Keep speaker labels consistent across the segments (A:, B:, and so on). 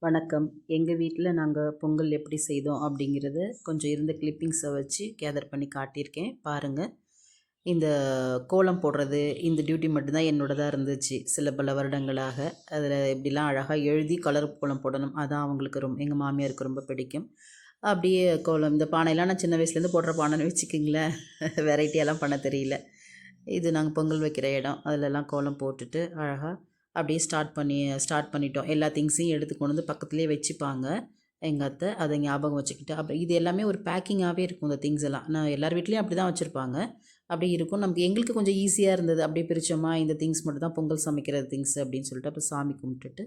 A: வணக்கம். எங்கள் வீட்டில் நாங்கள் பொங்கல் எப்படி செய்தோம் அப்படிங்கிறத கொஞ்சம் இருந்த கிளிப்பிங்ஸை வச்சு கேதர் பண்ணி காட்டியிருக்கேன் பாருங்கள். இந்த கோலம் போடுறது இந்த டியூட்டி மட்டும்தான் என்னோடதாக இருந்துச்சு சில பல வருடங்களாக. அதில் எப்படிலாம் அழகாக எழுதி கலர் கோலம் போடணும், அதான் அவங்களுக்கு எங்கள் மாமியாருக்கு ரொம்ப பிடிக்கும். அப்படியே கோலம் இந்த பானையெல்லாம் நான் சின்ன வயசுலேருந்து போடுற பானைன்னு வச்சுக்கிங்களேன். வெரைட்டியெல்லாம் பண்ண தெரியல. இது நாங்கள் பொங்கல் வைக்கிற இடம். அதிலெல்லாம் கோலம் போட்டுட்டு அழகாக அப்படியே ஸ்டார்ட் பண்ணிட்டோம். எல்லா திங்ஸையும் எடுத்து கொண்டு வந்து பக்கத்துலேயே வச்சுப்பாங்க எங்கள் அத்தை. அதை ஞாபகம் வச்சுக்கிட்டு அப்புறம் இது எல்லாமே ஒரு பேக்கிங்காகவே இருக்கும். இந்த திங்ஸ் எல்லாம் நான் எல்லார் வீட்லேயும் அப்படி தான் வச்சுருப்பாங்க. அப்படி இருக்கும். எங்களுக்கு கொஞ்சம் ஈஸியாக இருந்தது. அப்படியே பிரித்தோமா, இந்த திங்ஸ் மட்டும் தான் பொங்கல் சமைக்கிற திங்ஸ் அப்படின்னு சொல்லிட்டு அப்புறம் சாமி கும்பிட்டுட்டு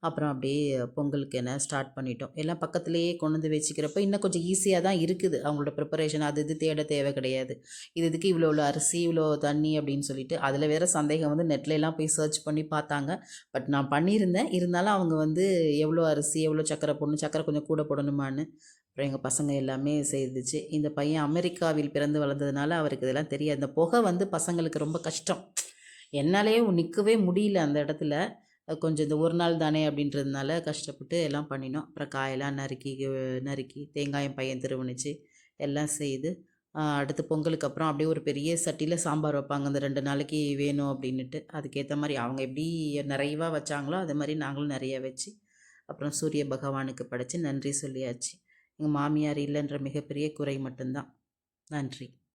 A: அப்புறம் அப்படியே பொங்கலுக்கு என்ன ஸ்டார்ட் பண்ணிட்டோம். எல்லாம் பக்கத்துலேயே கொண்டு வந்து வச்சுக்கிறப்ப இன்னும் கொஞ்சம் ஈஸியாக தான் இருக்குது. அவங்களோட ப்ரிப்பரேஷன் அது இது தேட தேவை கிடையாது. இதுக்கு இவ்வளோ அரிசி இவ்வளோ தண்ணி அப்படின்னு சொல்லிட்டு அதில் வேறு சந்தேகம் வந்து நெட்லலாம் போய் சர்ச் பண்ணி பார்த்தாங்க. பட் நான் பண்ணியிருந்தேன். இருந்தாலும் அவங்க வந்து எவ்வளோ அரிசி எவ்வளோ சக்கரை போடணும், சக்கரை கொஞ்சம் கூட போடணுமான்னு அப்புறம் எங்கள் பசங்க எல்லாமே செய்துச்சு. இந்த பையன் அமெரிக்காவில் பிறந்து வளர்ந்ததுனால அவருக்கு இதெல்லாம் தெரியாது. இந்த புகை வந்து பசங்களுக்கு ரொம்ப கஷ்டம். என்னாலேயே நிற்கவே முடியல அந்த இடத்துல. கொஞ்சம் இந்த ஒரு நாள் தானே அப்படின்றதுனால கஷ்டப்பட்டு எல்லாம் பண்ணினோம். அப்புறம் காயெல்லாம் நறுக்கி தேங்காயம் பையன் திருவணிச்சு எல்லாம் செய்து அடுத்து பொங்கலுக்கு அப்புறம் அப்படியே ஒரு பெரிய சட்டியில் சாம்பார் வைப்பாங்க. அந்த 2 நாளைக்கு வேணும் அப்படின்னுட்டு அதுக்கேற்ற மாதிரி அவங்க எப்படி நிறைவாக வச்சாங்களோ அது மாதிரி நாங்களும் நிறைய வச்சு அப்புறம் சூரிய பகவானுக்கு படைச்சி நன்றி சொல்லியாச்சு. எங்கள் மாமியார் இல்லைன்ற மிகப்பெரிய குறை மட்டும்தான். நன்றி.